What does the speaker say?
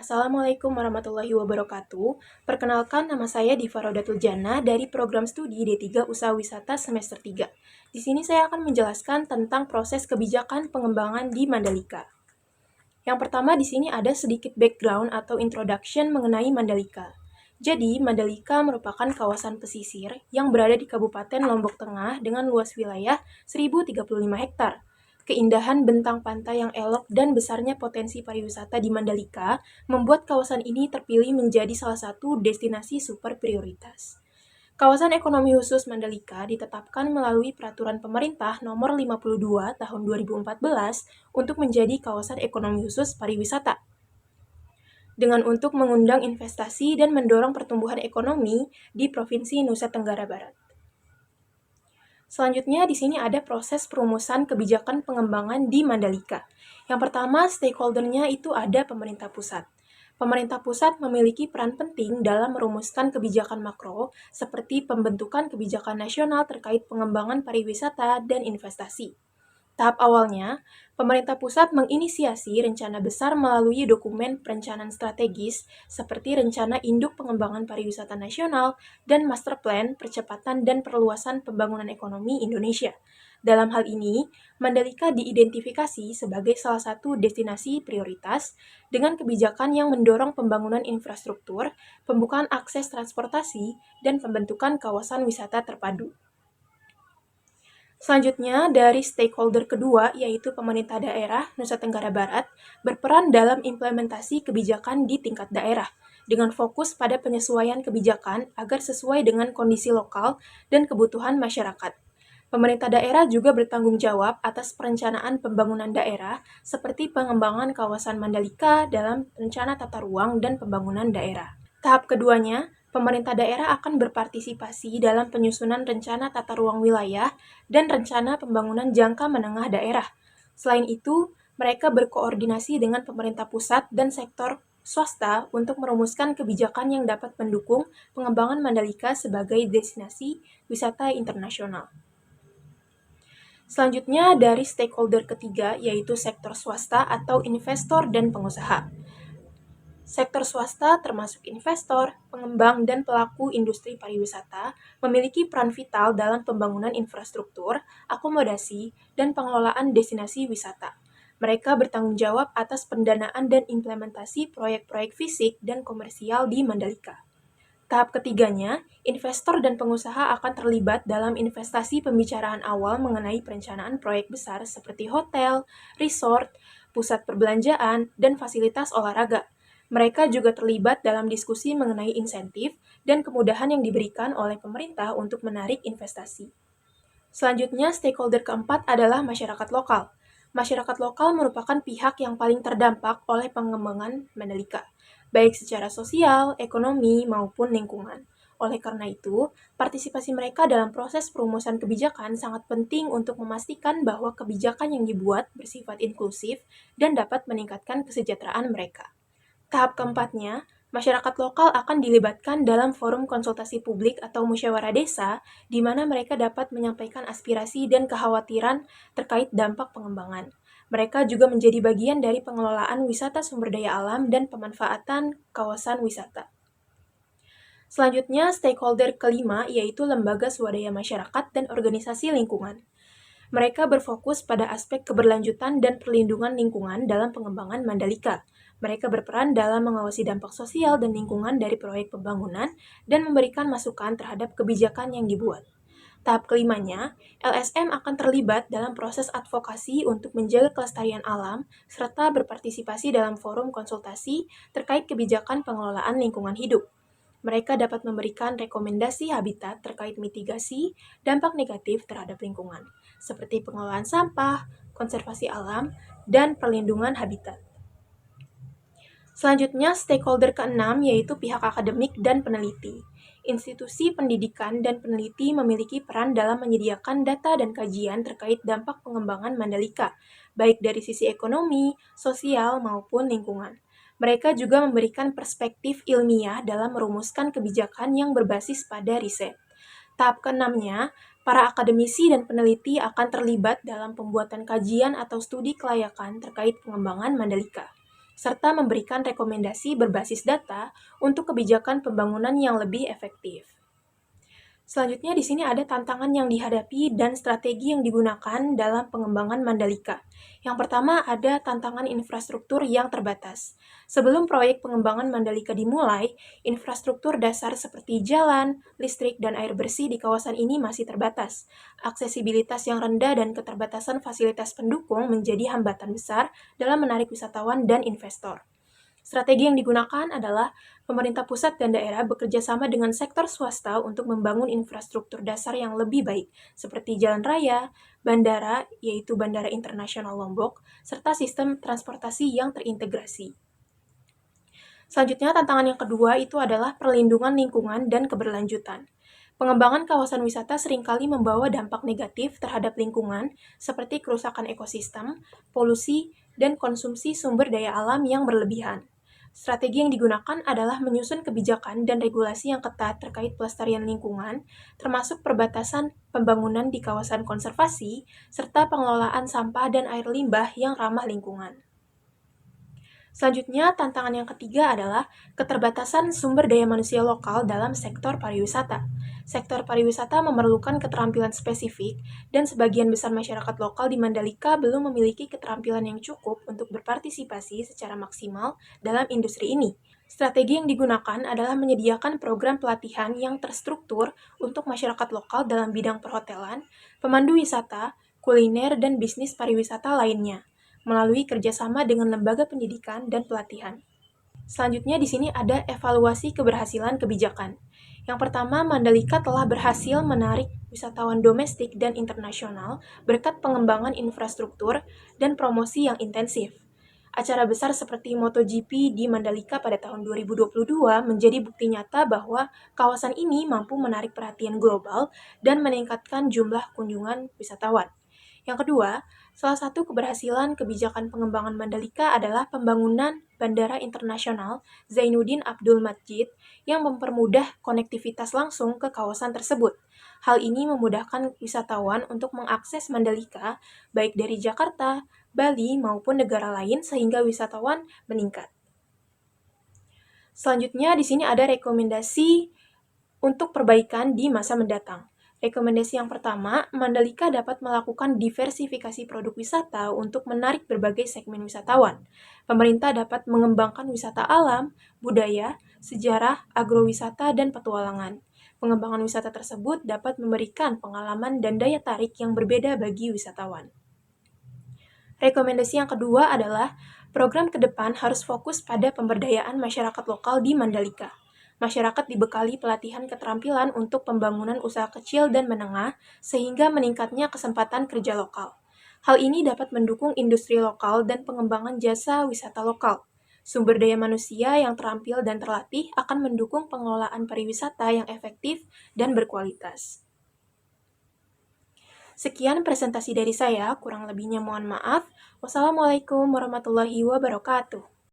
Assalamualaikum warahmatullahi wabarakatuh. Perkenalkan, nama saya Diva Rodatul Jana dari program studi D3 Usaha Wisata semester 3. Di sini saya akan menjelaskan tentang proses kebijakan pengembangan di Mandalika. Yang pertama di sini ada sedikit background atau introduction mengenai Mandalika. Jadi, Mandalika merupakan kawasan pesisir yang berada di Kabupaten Lombok Tengah dengan luas wilayah 1035 hektar. Keindahan bentang pantai yang elok dan besarnya potensi pariwisata di Mandalika membuat kawasan ini terpilih menjadi salah satu destinasi super prioritas. Kawasan ekonomi khusus Mandalika ditetapkan melalui Peraturan Pemerintah Nomor 52 Tahun 2014 untuk menjadi kawasan ekonomi khusus pariwisata. Dengan untuk mengundang investasi dan mendorong pertumbuhan ekonomi di Provinsi Nusa Tenggara Barat. Selanjutnya, di sini ada proses perumusan kebijakan pengembangan di Mandalika. Yang pertama, stakeholder-nya itu ada pemerintah pusat. Pemerintah pusat memiliki peran penting dalam merumuskan kebijakan makro, seperti pembentukan kebijakan nasional terkait pengembangan pariwisata dan investasi. Tahap awalnya, pemerintah pusat menginisiasi rencana besar melalui dokumen perencanaan strategis seperti Rencana Induk Pengembangan Pariwisata Nasional dan Master Plan Percepatan dan Perluasan Pembangunan Ekonomi Indonesia. Dalam hal ini, Mandalika diidentifikasi sebagai salah satu destinasi prioritas dengan kebijakan yang mendorong pembangunan infrastruktur, pembukaan akses transportasi, dan pembentukan kawasan wisata terpadu. Selanjutnya, dari stakeholder kedua, yaitu pemerintah daerah Nusa Tenggara Barat, berperan dalam implementasi kebijakan di tingkat daerah, dengan fokus pada penyesuaian kebijakan agar sesuai dengan kondisi lokal dan kebutuhan masyarakat. Pemerintah daerah juga bertanggung jawab atas perencanaan pembangunan daerah, seperti pengembangan kawasan Mandalika dalam rencana tata ruang dan pembangunan daerah. Tahap keduanya, pemerintah daerah akan berpartisipasi dalam penyusunan rencana tata ruang wilayah dan rencana pembangunan jangka menengah daerah. Selain itu, mereka berkoordinasi dengan pemerintah pusat dan sektor swasta untuk merumuskan kebijakan yang dapat mendukung pengembangan Mandalika sebagai destinasi wisata internasional. Selanjutnya, dari stakeholder ketiga, yaitu sektor swasta atau investor dan pengusaha. Sektor swasta termasuk investor, pengembang, dan pelaku industri pariwisata memiliki peran vital dalam pembangunan infrastruktur, akomodasi, dan pengelolaan destinasi wisata. Mereka bertanggung jawab atas pendanaan dan implementasi proyek-proyek fisik dan komersial di Mandalika. Tahap ketiganya, investor dan pengusaha akan terlibat dalam investasi pembicaraan awal mengenai perencanaan proyek besar seperti hotel, resort, pusat perbelanjaan, dan fasilitas olahraga. Mereka juga terlibat dalam diskusi mengenai insentif dan kemudahan yang diberikan oleh pemerintah untuk menarik investasi. Selanjutnya, stakeholder keempat adalah masyarakat lokal. Masyarakat lokal merupakan pihak yang paling terdampak oleh pengembangan Mandalika, baik secara sosial, ekonomi, maupun lingkungan. Oleh karena itu, partisipasi mereka dalam proses perumusan kebijakan sangat penting untuk memastikan bahwa kebijakan yang dibuat bersifat inklusif dan dapat meningkatkan kesejahteraan mereka. Tahap keempatnya, masyarakat lokal akan dilibatkan dalam forum konsultasi publik atau musyawarah desa, di mana mereka dapat menyampaikan aspirasi dan kekhawatiran terkait dampak pengembangan. Mereka juga menjadi bagian dari pengelolaan wisata sumber daya alam dan pemanfaatan kawasan wisata. Selanjutnya, stakeholder kelima yaitu lembaga swadaya masyarakat dan organisasi lingkungan. Mereka berfokus pada aspek keberlanjutan dan perlindungan lingkungan dalam pengembangan Mandalika. Mereka berperan dalam mengawasi dampak sosial dan lingkungan dari proyek pembangunan dan memberikan masukan terhadap kebijakan yang dibuat. Tahap kelimanya, LSM akan terlibat dalam proses advokasi untuk menjaga kelestarian alam serta berpartisipasi dalam forum konsultasi terkait kebijakan pengelolaan lingkungan hidup. Mereka dapat memberikan rekomendasi habitat terkait mitigasi dampak negatif terhadap lingkungan, seperti pengelolaan sampah, konservasi alam, dan perlindungan habitat. Selanjutnya, stakeholder keenam yaitu pihak akademik dan peneliti. Institusi pendidikan dan peneliti memiliki peran dalam menyediakan data dan kajian terkait dampak pengembangan Mandalika, baik dari sisi ekonomi, sosial, maupun lingkungan. Mereka juga memberikan perspektif ilmiah dalam merumuskan kebijakan yang berbasis pada riset. Tahap keenamnya, para akademisi dan peneliti akan terlibat dalam pembuatan kajian atau studi kelayakan terkait pengembangan Mandalika. serta memberikan rekomendasi berbasis data untuk kebijakan pembangunan yang lebih efektif. Selanjutnya di sini ada tantangan yang dihadapi dan strategi yang digunakan dalam pengembangan Mandalika. Yang pertama ada tantangan infrastruktur yang terbatas. Sebelum proyek pengembangan Mandalika dimulai, infrastruktur dasar seperti jalan, listrik, dan air bersih di kawasan ini masih terbatas. Aksesibilitas yang rendah dan keterbatasan fasilitas pendukung menjadi hambatan besar dalam menarik wisatawan dan investor. Strategi yang digunakan adalah pemerintah pusat dan daerah bekerja sama dengan sektor swasta untuk membangun infrastruktur dasar yang lebih baik, seperti jalan raya, bandara, yaitu Bandara Internasional Lombok, serta sistem transportasi yang terintegrasi. Selanjutnya, tantangan yang kedua itu adalah perlindungan lingkungan dan keberlanjutan. Pengembangan kawasan wisata seringkali membawa dampak negatif terhadap lingkungan, seperti kerusakan ekosistem, polusi, dan konsumsi sumber daya alam yang berlebihan. Strategi yang digunakan adalah menyusun kebijakan dan regulasi yang ketat terkait pelestarian lingkungan, termasuk perbatasan pembangunan di kawasan konservasi, serta pengelolaan sampah dan air limbah yang ramah lingkungan. Selanjutnya, tantangan yang ketiga adalah keterbatasan sumber daya manusia lokal dalam sektor pariwisata. Sektor pariwisata memerlukan keterampilan spesifik, dan sebagian besar masyarakat lokal di Mandalika belum memiliki keterampilan yang cukup untuk berpartisipasi secara maksimal dalam industri ini. Strategi yang digunakan adalah menyediakan program pelatihan yang terstruktur untuk masyarakat lokal dalam bidang perhotelan, pemandu wisata, kuliner, dan bisnis pariwisata lainnya, melalui kerjasama dengan lembaga pendidikan dan pelatihan. Selanjutnya di sini ada evaluasi keberhasilan kebijakan. Yang pertama, Mandalika telah berhasil menarik wisatawan domestik dan internasional berkat pengembangan infrastruktur dan promosi yang intensif. Acara besar seperti MotoGP di Mandalika pada tahun 2022 menjadi bukti nyata bahwa kawasan ini mampu menarik perhatian global dan meningkatkan jumlah kunjungan wisatawan. Yang kedua, salah satu keberhasilan kebijakan pengembangan Mandalika adalah pembangunan Bandara Internasional Zainuddin Abdul Majid yang mempermudah konektivitas langsung ke kawasan tersebut. Hal ini memudahkan wisatawan untuk mengakses Mandalika baik dari Jakarta, Bali, maupun negara lain sehingga wisatawan meningkat. Selanjutnya di sini ada rekomendasi untuk perbaikan di masa mendatang. Rekomendasi yang pertama, Mandalika dapat melakukan diversifikasi produk wisata untuk menarik berbagai segmen wisatawan. Pemerintah dapat mengembangkan wisata alam, budaya, sejarah, agrowisata, dan petualangan. Pengembangan wisata tersebut dapat memberikan pengalaman dan daya tarik yang berbeda bagi wisatawan. Rekomendasi yang kedua adalah program ke depan harus fokus pada pemberdayaan masyarakat lokal di Mandalika. Masyarakat dibekali pelatihan keterampilan untuk pembangunan usaha kecil dan menengah sehingga meningkatnya kesempatan kerja lokal. Hal ini dapat mendukung industri lokal dan pengembangan jasa wisata lokal. Sumber daya manusia yang terampil dan terlatih akan mendukung pengelolaan pariwisata yang efektif dan berkualitas. Sekian presentasi dari saya, kurang lebihnya mohon maaf. Wassalamualaikum warahmatullahi wabarakatuh.